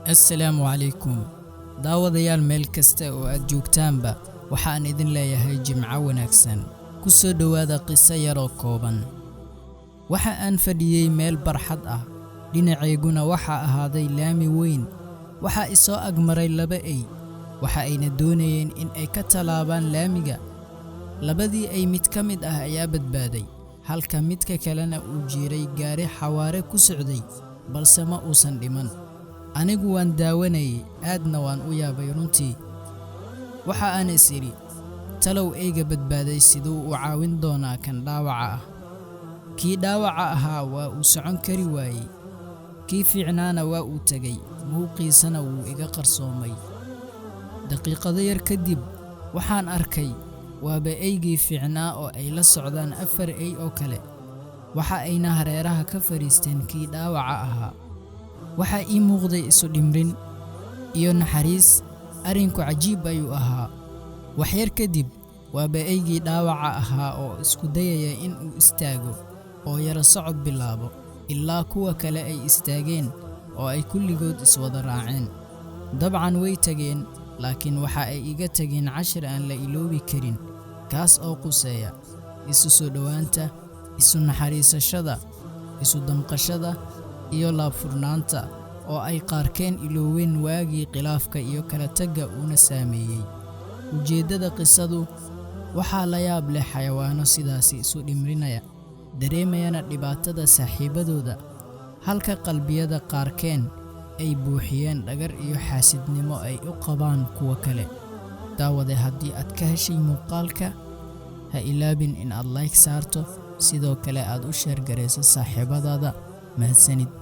السلام عليكم daawadayaal meel kasta oo aad joogtaanba waxaan idin leeyahay jimco wanaagsan ku soo dhawaada qiso yar oo kooban waxa aan fadhiyay meel barxad ah dhinaceyguna waxa ahaaday laami weyn waxa isoo agmaray laba ay waxa ayna doonayeen in ay ka talaabaan laamiga labadii ay mid ka mid ah ayaa badbaaday halka midka kalena uu jiray gaari xawaare ku socday balse ma uusan dhiman anigu waan daawanayay aadna waan u yaabay runtii waxa aan isiri talow eega badbaaday sidoo uu caawin doonaa kan dhaawaca ah kii dhaawaca ahaa waa uu socon kari waayay kii fiicnaana waa uu tagay muuqiisana wuu iga qarsoomay daqiiqado yar kadib waxaan arkay waaba eygii fiicnaa oo ay la socdaan 4 ay oo kale waxa ayna hareeraha ka fariisteen kii dhaawaca ahaa waxa ii muuqday isu dhimrin iyo naxariis arinku cajiib ayuu ahaa wax yar kadib waaba eygii dhaawaca ahaa oo isku dayaya in uu istaago oo yara socod bilaabo ilaa kuwa kale ay istaageen oo ay kulligood iswada raaceen dabcan way tageen laakiin waxa ay iga tageen cashir aan la iloobi karin kaas oo quseeya isu soo dhawaanta isu naxariisashada isu damqashada iyo laab furnaanta oo ay qaarkeen ilooween waagii khilaafka iyo kala tagga una saameeyay ujeedada qisadu waxa la yaab leh xayawaano sidaas isu dhimrinaya dareemayana dhibaatada saaxiibadooda halka qalbiyada qaarkeen ay buuxiyeen dhagar iyo xaasidnimo ay u qabaan kuwa kale daawade haddii aad ka heshay muuqaalka ha ilaabin in aad like saarto sidoo kale aad u share gareyso saaxiibadaada mahadsanid